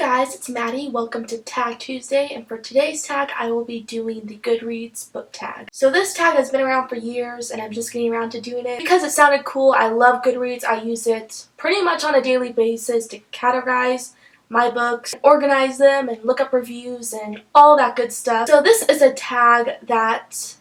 guys, it's Maddie. Welcome to Tag Tuesday, and for today's tag I will be doing the Goodreads book tag. So this tag has been around for years and I'm just getting around to doing it because it sounded cool. I love Goodreads. I use it pretty much on a daily basis to categorize my books, organize them, and look up reviews and all that good stuff. So this is a tag that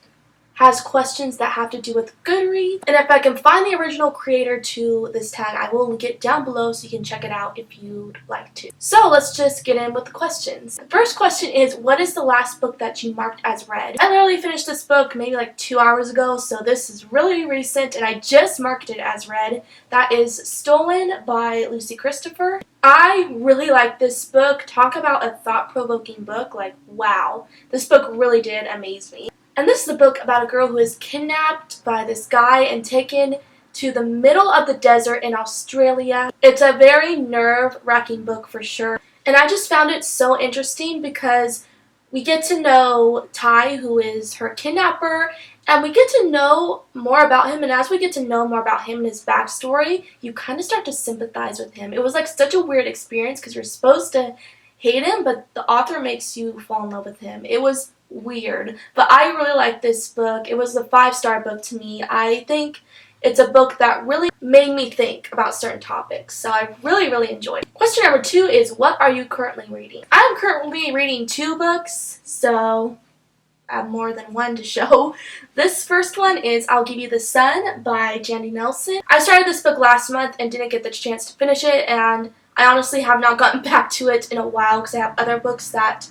has questions that have to do with Goodreads. And if I can find the original creator to this tag, I will link it down below so you can check it out if you'd like to. So let's just get in with the questions. The first question is, what is the last book that you marked as read? I literally finished this book maybe like 2 hours ago, so this is really recent and I just marked it as read. That is Stolen by Lucy Christopher. I really like this book. Talk about a thought-provoking book. Like, wow. This book really did amaze me. And this is a book about a girl who is kidnapped by this guy and taken to the middle of the desert in Australia. It's a very nerve-wracking book for sure. And I just found it so interesting because we get to know Ty, who is her kidnapper, and we get to know more about him. And as we get to know more about him and his backstory, you kind of start to sympathize with him. It was like such a weird experience because you're supposed to hate him, but the author makes you fall in love with him. It was weird, but I really like this book. It was a 5-star book to me. I think it's a book that really made me think about certain topics, so I really enjoyed it. Question number 2 is, what are you currently reading? I'm currently reading 2 books, so I have more than one to show. This first one is I'll Give You the Sun by Jandy Nelson. I started this book last month and didn't get the chance to finish it, and I honestly have not gotten back to it in a while because I have other books that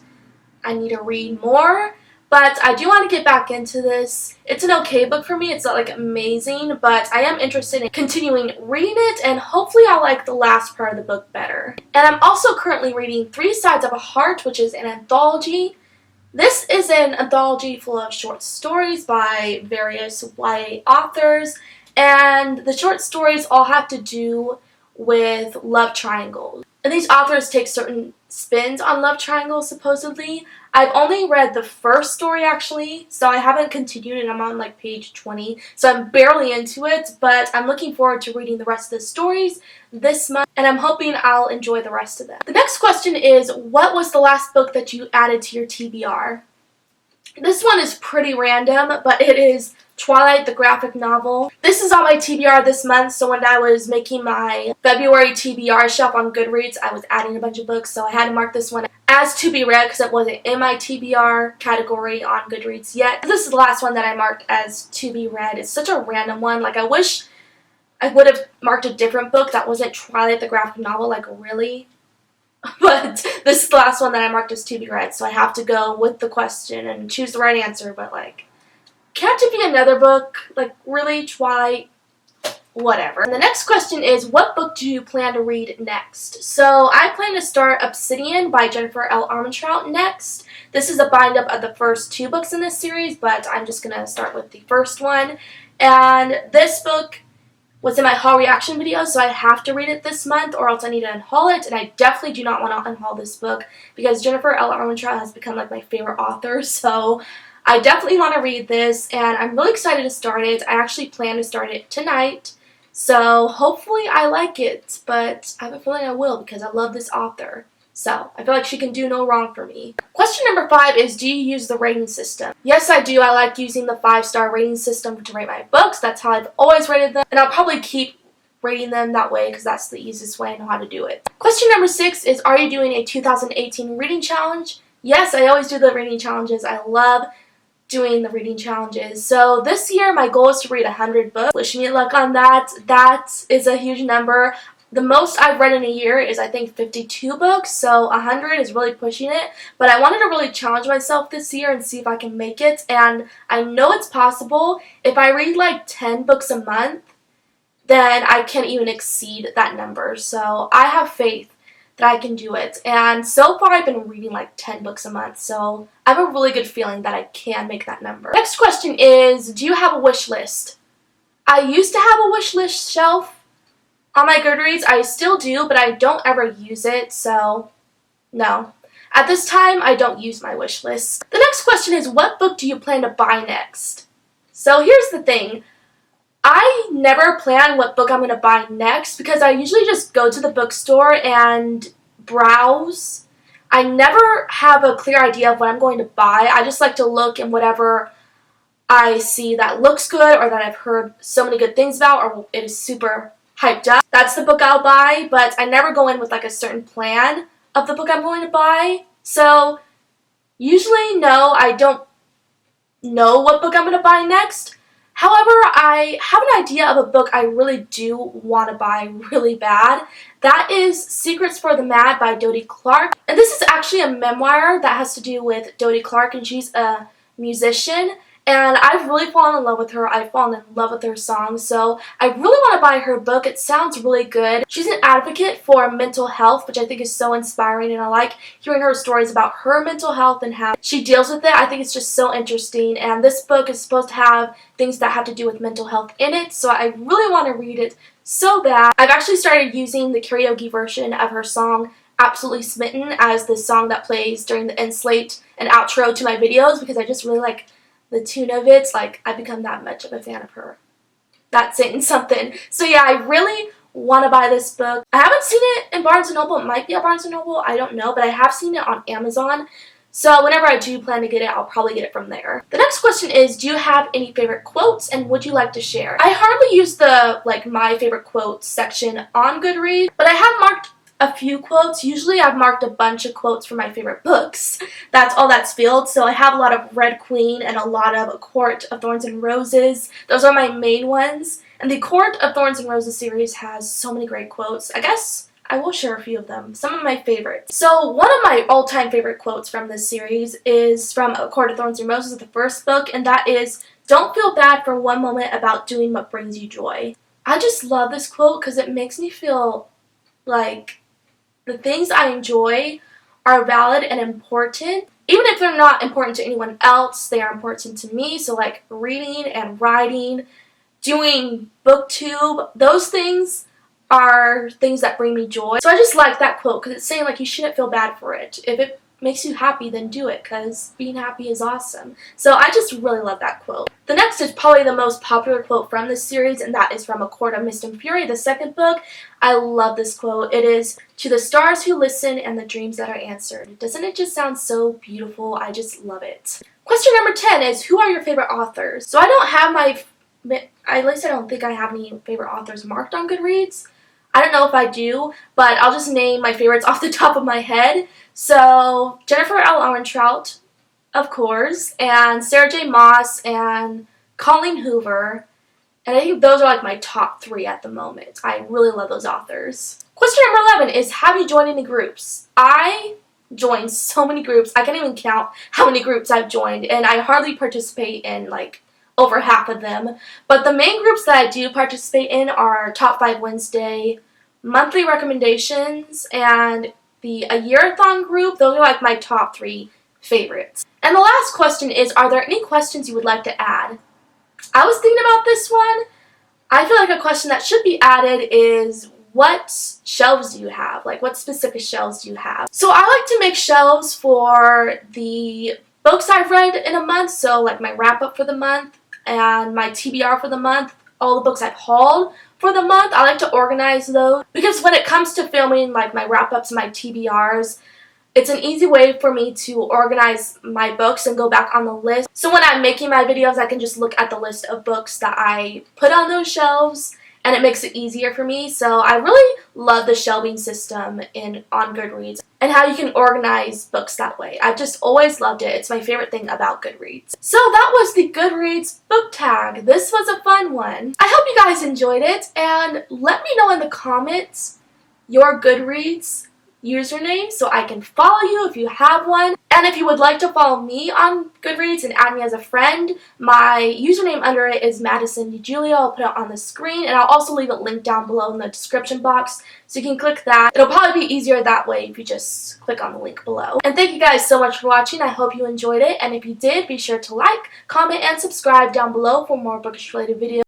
I need to read more, but I do want to get back into this. It's an okay book for me. It's not like amazing, but I am interested in continuing reading it, and hopefully I'll like the last part of the book better. And I'm also currently reading 3 Sides of a Heart, which is an anthology. This is an anthology full of short stories by various YA authors, and the short stories all have to do with love triangles. And these authors take certain spins on love triangles, supposedly. I've only read the first story, actually, so I haven't continued, and I'm on like page 20, so I'm barely into it, but I'm looking forward to reading the rest of the stories this month, and I'm hoping I'll enjoy the rest of them. The next question is, what was the last book that you added to your TBR? This one is pretty random, but it is Twilight, the graphic novel. This is on my TBR this month, so when I was making my February TBR shelf on Goodreads, I was adding a bunch of books, so I had to mark this one as to be read because it wasn't in my TBR category on Goodreads yet. This is the last one that I marked as to be read. It's such a random one. Like, I wish I would have marked a different book that wasn't Twilight, the graphic novel, like, really. But this is the last one that I marked as to be read, so I have to go with the question and choose the right answer, but like, can't it be another book? Like, really, Twilight? Whatever. And the next question is, what book do you plan to read next? So I plan to start Obsidian by Jennifer L. Armentrout next. This is a bind-up of the first 2 books in this series, but I'm just going to start with the first one. And this book was in my haul reaction video, so I have to read it this month or else I need to unhaul it, and I definitely do not want to unhaul this book because Jennifer L. Armentrout has become like my favorite author, so I definitely want to read this, and I'm really excited to start it. I actually plan to start it tonight, so hopefully I like it, but I have a feeling I will because I love this author. So I feel like she can do no wrong for me. Question number 5 is, do you use the rating system? Yes, I do. I like using the 5-star rating system to rate my books. That's how I've always rated them, and I'll probably keep rating them that way because that's the easiest way I know how to do it. Question number 6 is, are you doing a 2018 reading challenge? Yes, I always do the reading challenges. I love doing the reading challenges. So this year my goal is to read 100 books. Wish me luck on that. That is a huge number. The most I've read in a year is, I think, 52 books, so 100 is really pushing it. But I wanted to really challenge myself this year and see if I can make it, and I know it's possible. If I read like 10 books a month, then I can even exceed that number. So I have faith that I can do it, and so far I've been reading like 10 books a month, so I have a really good feeling that I can make that number. Next question is, do you have a wish list? I used to have a wish list shelf on my Goodreads. I still do, but I don't ever use it, so no. At this time, I don't use my wish list. The next question is, what book do you plan to buy next? So here's the thing. I never plan what book I'm going to buy next because I usually just go to the bookstore and browse I never have a clear idea of what I'm going to buy. I just like to look in whatever I see that looks good or that I've heard so many good things about or it is super hyped up. That's the book I'll buy, but I never go in with like a certain plan of the book I'm going to buy. So usually, no, I don't know what book I'm going to buy next. However, I have an idea of a book I really do want to buy really bad. That is Secrets for the Mad by Dodie Clark. And this is actually a memoir that has to do with Dodie Clark, and she's a musician. And I've really fallen in love with her. I've fallen in love with her songs, so I really want to buy her book. It sounds really good. She's an advocate for mental health, which I think is so inspiring, and I like hearing her stories about her mental health and how she deals with it. I think it's just so interesting, and this book is supposed to have things that have to do with mental health in it, so I really want to read it so bad. I've actually started using the karaoke version of her song Absolutely Smitten as the song that plays during the end slate and outro to my videos because I just really like the tune of it. Like, I've become that much of a fan of her. That's saying something. So yeah, I really want to buy this book. I haven't seen it in Barnes & Noble. It might be at Barnes & Noble. I don't know. But I have seen it on Amazon. So whenever I do plan to get it, I'll probably get it from there. The next question is, do you have any favorite quotes and would you like to share? I hardly use the, my favorite quotes section on Goodreads, but I have marked a few quotes. Usually I've marked a bunch of quotes for my favorite books. That's all that's filled. So I have a lot of Red Queen and a lot of A Court of Thorns and Roses. Those are my main ones. And the Court of Thorns and Roses series has so many great quotes. I guess I will share a few of them. Some of my favorites. So one of my all-time favorite quotes from this series is from A Court of Thorns and Roses, the first book, and that is, "Don't feel bad for one moment about doing what brings you joy." I just love this quote because it makes me feel like the things I enjoy are valid and important. Even if they're not important to anyone else, they are important to me. So like reading and writing, doing booktube, those things are things that bring me joy. So I just like that quote because it's saying like you shouldn't feel bad for it. If it makes you happy, then do it because being happy is awesome. So I just really love that quote. The next is probably the most popular quote from this series, and that is from A Court of Mist and Fury, the second book. I love this quote. It is, "To the stars who listen and the dreams that are answered." Doesn't it just sound so beautiful? I just love it. Question number 10 is, who are your favorite authors? So I don't have at least I don't think I have any favorite authors marked on Goodreads. I don't know if I do, but I'll just name my favorites off the top of my head. So Jennifer L. Armentrout, of course, and Sarah J. Maas, and Colleen Hoover. And I think those are like my top 3 at the moment. I really love those authors. Question number 11 is, have you joined any groups? I joined so many groups. I can't even count how many groups I've joined, and I hardly participate in over half of them. But the main groups that I do participate in are Top 5 Wednesday, Monthly Recommendations, and the A Year-a-thon group. Those are like my top 3 favorites. And the last question is, are there any questions you would like to add? I was thinking about this one. I feel like a question that should be added is, what shelves do you have? Like, what specific shelves do you have? So I like to make shelves for the books I've read in a month, so like my wrap-up for the month and my TBR for the month, all the books I've hauled for the month. I like to organize those because when it comes to filming like my wrap-ups and my TBRs, it's an easy way for me to organize my books and go back on the list. So when I'm making my videos, I can just look at the list of books that I put on those shelves, and it makes it easier for me. So I really love the shelving system on Goodreads and how you can organize books that way. I've just always loved it. It's my favorite thing about Goodreads. So that was the Goodreads book tag. This was a fun one. I hope you guys enjoyed it, and let me know in the comments your Goodreads username so I can follow you if you have one. And if you would like to follow me on Goodreads and add me as a friend, my username under it is Madison DeJulia. I'll put it on the screen, and I'll also leave it linked down below in the description box so you can click that. It'll probably be easier that way if you just click on the link below. And thank you guys so much for watching. I hope you enjoyed it, and if you did, be sure to like, comment, and subscribe down below for more bookish related videos.